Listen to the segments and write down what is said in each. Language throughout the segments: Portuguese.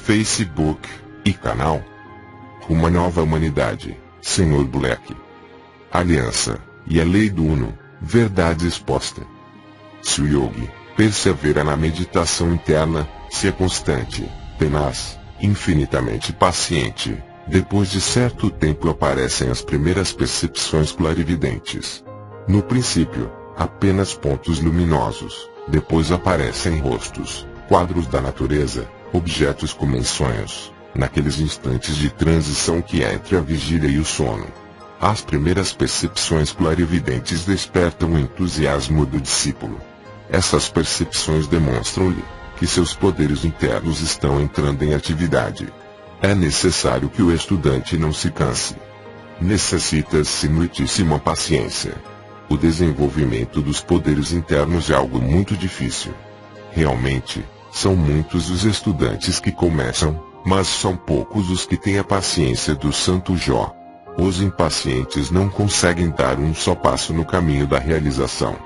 Facebook e canal. Uma nova humanidade, Sr. Black. Aliança e a lei do Uno, verdade exposta. Se o yogi persevera na meditação interna, se é constante, tenaz, infinitamente paciente, depois de certo tempo aparecem as primeiras percepções clarividentes. No princípio, apenas pontos luminosos, depois aparecem rostos, quadros da natureza, objetos como em sonhos, naqueles instantes de transição que é entre a vigília e o sono. As primeiras percepções clarividentes despertam o entusiasmo do discípulo. Essas percepções demonstram-lhe que seus poderes internos estão entrando em atividade. É necessário que o estudante não se canse. Necessita-se muitíssima paciência. O desenvolvimento dos poderes internos é algo muito difícil. Realmente, são muitos os estudantes que começam, mas são poucos os que têm a paciência do Santo Jó. Os impacientes não conseguem dar um só passo no caminho da realização.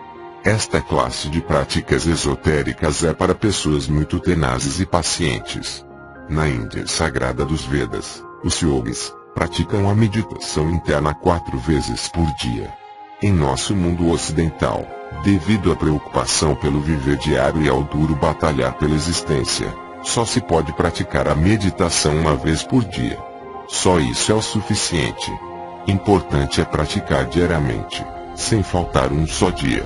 Esta classe de práticas esotéricas é para pessoas muito tenazes e pacientes. Na Índia sagrada dos Vedas, os yogis praticam a meditação interna 4 vezes por dia. Em nosso mundo ocidental, devido à preocupação pelo viver diário e ao duro batalhar pela existência, só se pode praticar a meditação 1 vez por dia. Só isso é o suficiente. Importante é praticar diariamente, sem faltar um só dia.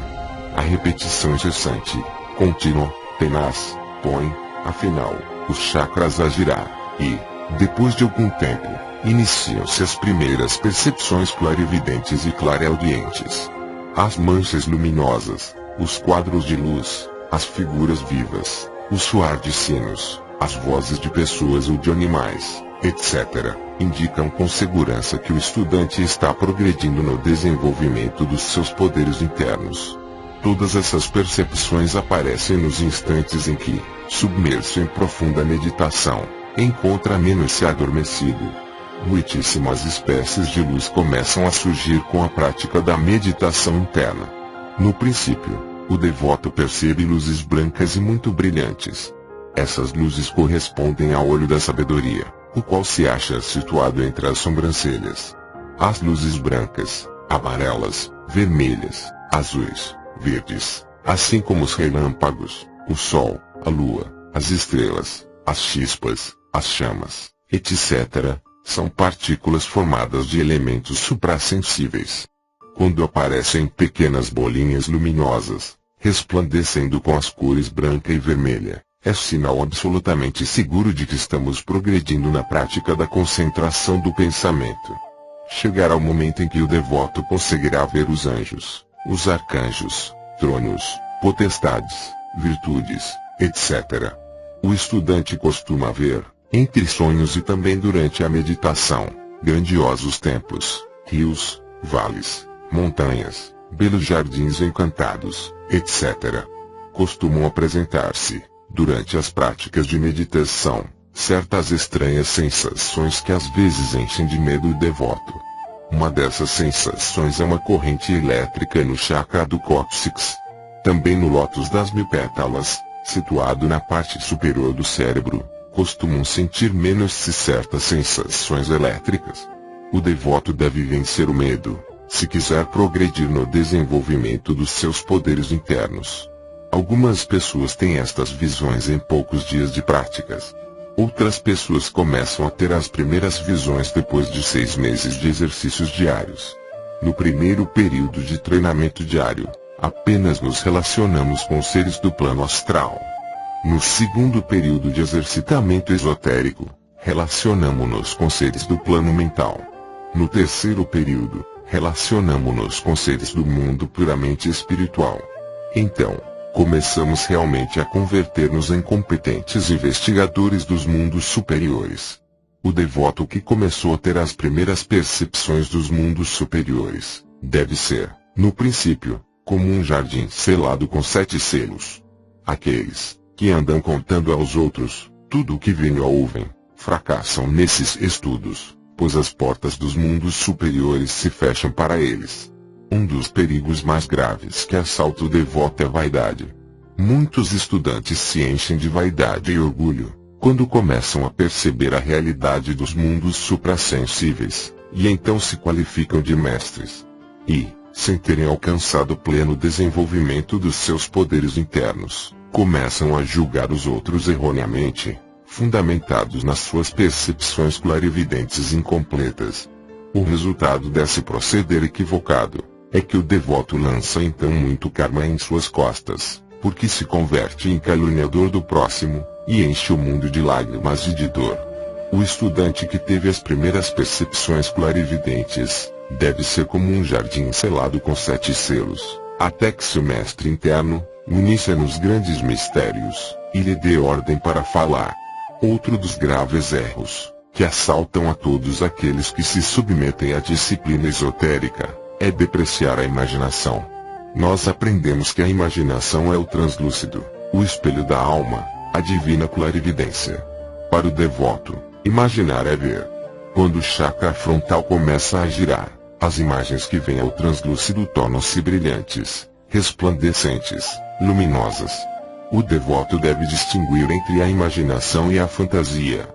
A repetição incessante, contínua, tenaz, põe, afinal, os chakras a girar, e, depois de algum tempo, iniciam-se as primeiras percepções clarividentes e clareaudientes. As manchas luminosas, os quadros de luz, as figuras vivas, o soar de sinos, as vozes de pessoas ou de animais, etc., indicam com segurança que o estudante está progredindo no desenvolvimento dos seus poderes internos. Todas essas percepções aparecem nos instantes em que, submerso em profunda meditação, encontra menos-se adormecido. Muitíssimas espécies de luz começam a surgir com a prática da meditação interna. No princípio, o devoto percebe luzes brancas e muito brilhantes. Essas luzes correspondem ao olho da sabedoria, o qual se acha situado entre as sobrancelhas. As luzes brancas, amarelas, vermelhas, azuis, verdes, assim como os relâmpagos, o sol, a lua, as estrelas, as chispas, as chamas, etc., são partículas formadas de elementos suprassensíveis. Quando aparecem pequenas bolinhas luminosas, resplandecendo com as cores branca e vermelha, é sinal absolutamente seguro de que estamos progredindo na prática da concentração do pensamento. Chegará o momento em que o devoto conseguirá ver os anjos, os arcanjos, tronos, potestades, virtudes, etc. O estudante costuma ver, entre sonhos e também durante a meditação, grandiosos templos, rios, vales, montanhas, belos jardins encantados, etc. Costumam apresentar-se, durante as práticas de meditação, certas estranhas sensações que às vezes enchem de medo o devoto. Uma dessas sensações é uma corrente elétrica no chakra do cóccix. Também no lótus das 1000 pétalas, situado na parte superior do cérebro, costumam sentir menos-se certas sensações elétricas. O devoto deve vencer o medo, se quiser progredir no desenvolvimento dos seus poderes internos. Algumas pessoas têm estas visões em poucos dias de práticas. Outras pessoas começam a ter as primeiras visões depois de 6 meses de exercícios diários. No primeiro período de treinamento diário, apenas nos relacionamos com seres do plano astral. No segundo período de exercitamento esotérico, relacionamo-nos com seres do plano mental. No terceiro período, relacionamo-nos com seres do mundo puramente espiritual. Então, começamos realmente a converter-nos em competentes investigadores dos mundos superiores. O devoto que começou a ter as primeiras percepções dos mundos superiores, deve ser, no princípio, como um jardim selado com 7 selos. Aqueles que andam contando aos outros tudo o que veem ou ouvem, fracassam nesses estudos, pois as portas dos mundos superiores se fecham para eles. Um dos perigos mais graves que assalta o devoto é a vaidade. Muitos estudantes se enchem de vaidade e orgulho. quando começam a perceber a realidade dos mundos suprassensíveis, e então se qualificam de mestres. E, sem terem alcançado pleno desenvolvimento dos seus poderes internos, começam a julgar os outros erroneamente, fundamentados nas suas percepções clarividentes incompletas. O resultado desse proceder equivocado é que o devoto lança então muito karma em suas costas, porque se converte em caluniador do próximo, e enche o mundo de lágrimas e de dor. O estudante que teve as primeiras percepções clarividentes, deve ser como um jardim selado com 7 selos, até que seu mestre interno, inicie nos grandes mistérios, e lhe dê ordem para falar. Outro dos graves erros, que assaltam a todos aqueles que se submetem à disciplina esotérica, é depreciar a imaginação. Nós aprendemos que a imaginação é o translúcido, o espelho da alma, a divina clarividência. Para o devoto, imaginar é ver. Quando o chakra frontal começa a girar, as imagens que vêm ao translúcido tornam-se brilhantes, resplandecentes, luminosas. O devoto deve distinguir entre a imaginação e a fantasia.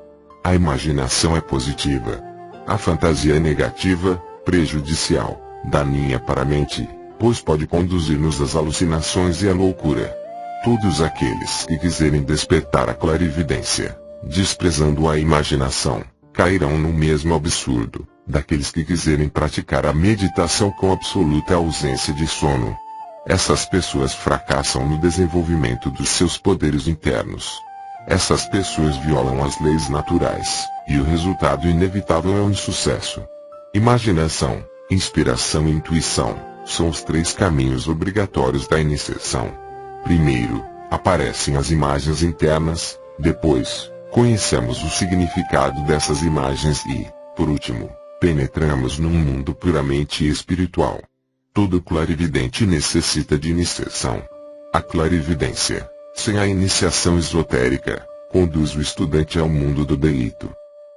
A imaginação é positiva. A fantasia é negativa, prejudicial, daninha para a mente, pois pode conduzir-nos às alucinações e à loucura. Todos aqueles que quiserem despertar a clarividência, desprezando a imaginação, cairão no mesmo absurdo daqueles que quiserem praticar a meditação com absoluta ausência de sono. Essas pessoas fracassam no desenvolvimento dos seus poderes internos. Essas pessoas violam as leis naturais, e o resultado inevitável é um insucesso. Imaginação, inspiração e intuição são os 3 caminhos obrigatórios da iniciação. Primeiro, aparecem as imagens internas, depois, conhecemos o significado dessas imagens e, por último, penetramos num mundo puramente espiritual. Todo clarividente necessita de iniciação. A clarividência, sem a iniciação esotérica, conduz o estudante ao mundo do delito.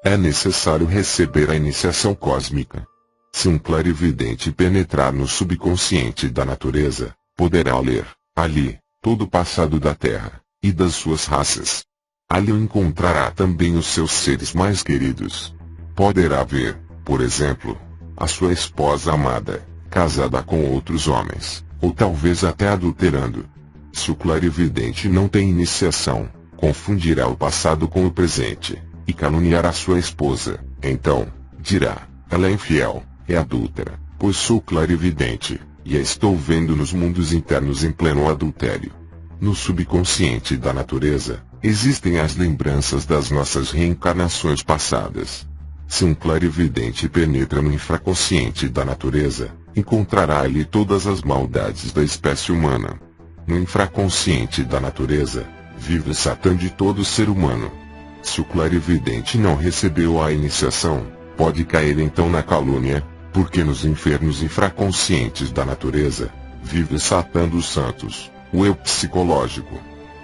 É necessário receber a iniciação cósmica. Se um clarividente penetrar no subconsciente da natureza, poderá ler, ali, todo o passado da Terra, e das suas raças. Ali encontrará também os seus seres mais queridos. Poderá ver, por exemplo, a sua esposa amada, casada com outros homens, ou talvez até adulterando. Se o clarividente não tem iniciação, confundirá o passado com o presente, e caluniará sua esposa. Então, dirá, ela é infiel, é adúltera, pois sou clarividente, e a estou vendo nos mundos internos em pleno adultério. No subconsciente da natureza, existem as lembranças das nossas reencarnações passadas. Se um clarividente penetra no infraconsciente da natureza, encontrará ali todas as maldades da espécie humana. No infraconsciente da natureza, vive Satã de todo ser humano. Se o clarividente não recebeu a iniciação, pode cair então na calúnia, porque nos infernos infraconscientes da natureza, vive Satã dos santos, o eu psicológico.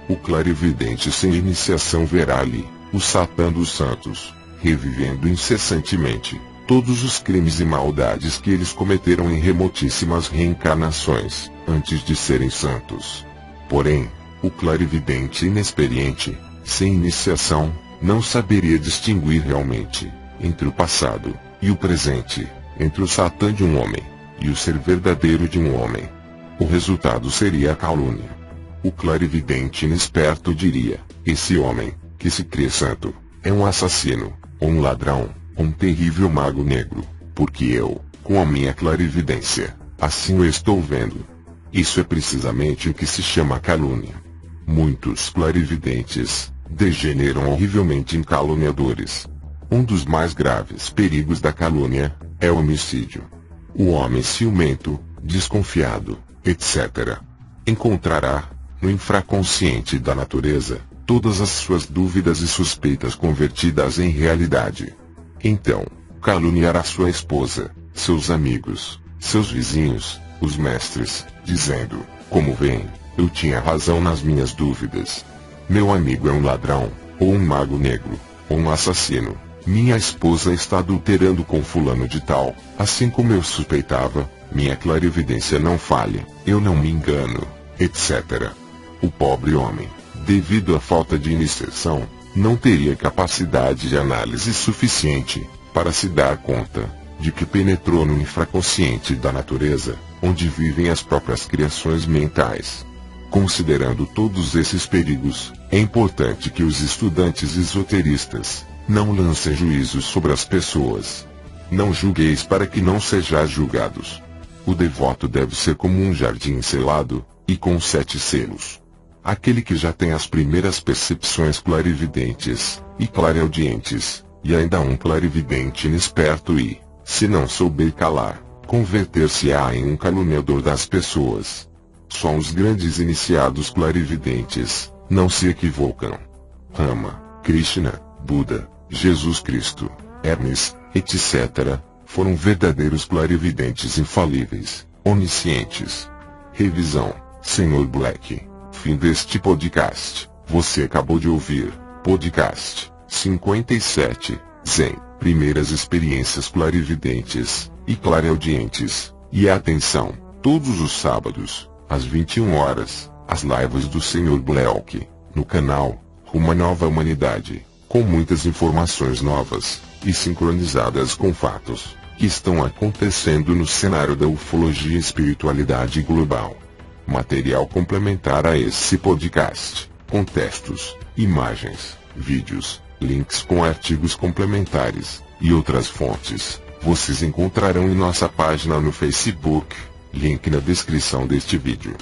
O clarividente sem iniciação verá ali, o Satã dos santos, revivendo incessantemente todos os crimes e maldades que eles cometeram em remotíssimas reencarnações, antes de serem santos. Porém, o clarividente inexperiente, sem iniciação, não saberia distinguir realmente entre o passado e o presente, entre o Satã de um homem e o ser verdadeiro de um homem. O resultado seria a calúnia. O clarividente inexperto diria: esse homem, que se crê santo, é um assassino, ou um ladrão, ou um terrível mago negro, porque eu, com a minha clarividência, assim o estou vendo. Isso é precisamente o que se chama calúnia. Muitos clarividentes degeneram horrivelmente em caluniadores. Um dos mais graves perigos da calúnia é o homicídio. O homem ciumento, desconfiado, etc., encontrará, no infraconsciente da natureza, todas as suas dúvidas e suspeitas convertidas em realidade. Então, caluniará sua esposa, seus amigos, seus vizinhos, os mestres, dizendo: como vem, eu tinha razão nas minhas dúvidas. Meu amigo é um ladrão, ou um mago negro, ou um assassino. Minha esposa está adulterando com fulano de tal, assim como eu suspeitava. Minha clarividência não falha, eu não me engano, etc. O pobre homem, devido à falta de iniciação, não teria capacidade de análise suficiente para se dar conta de que penetrou no infraconsciente da natureza, onde vivem as próprias criações mentais. Considerando todos esses perigos, é importante que os estudantes esoteristas não lancem juízos sobre as pessoas. Não julgueis para que não sejais julgados. O devoto deve ser como um jardim selado, e com 7 selos. Aquele que já tem as primeiras percepções clarividentes e clareaudientes, e ainda um clarividente inexperto e, se não souber calar, converter-se-á em um caluniador das pessoas. Só os grandes iniciados clarividentes não se equivocam. Rama, Krishna, Buda, Jesus Cristo, Hermes, etc., foram verdadeiros clarividentes infalíveis, oniscientes. Revisão, Sr. Black. Fim deste podcast. Você acabou de ouvir podcast 57, Zen, primeiras experiências clarividentes e clareaudientes. E atenção, todos os sábados, às 21 horas, as lives do Sr. Black, no canal Uma Nova Humanidade, com muitas informações novas e sincronizadas com fatos que estão acontecendo no cenário da ufologia e espiritualidade global. Material complementar a esse podcast, com textos, imagens, vídeos, links com artigos complementares e outras fontes, vocês encontrarão em nossa página no Facebook, link na descrição deste vídeo.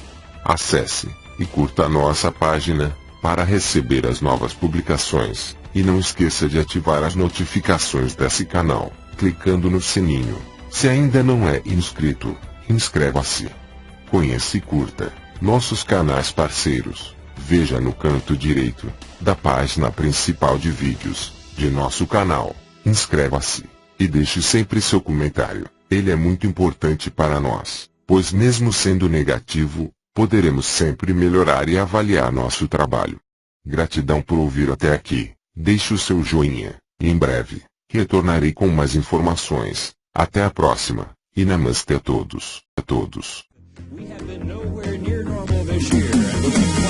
Acesse e curta a nossa página para receber as novas publicações, e não esqueça de ativar as notificações desse canal, clicando no sininho. Se ainda não é inscrito, inscreva-se. Conheça e curta nossos canais parceiros. Veja no canto direito da página principal de vídeos de nosso canal. Inscreva-se e deixe sempre seu comentário. Ele é muito importante para nós, pois mesmo sendo negativo, poderemos sempre melhorar e avaliar nosso trabalho. Gratidão por ouvir até aqui. Deixe o seu joinha, e em breve retornarei com mais informações. Até a próxima, e namastê a todos. We have been nowhere near normal this year.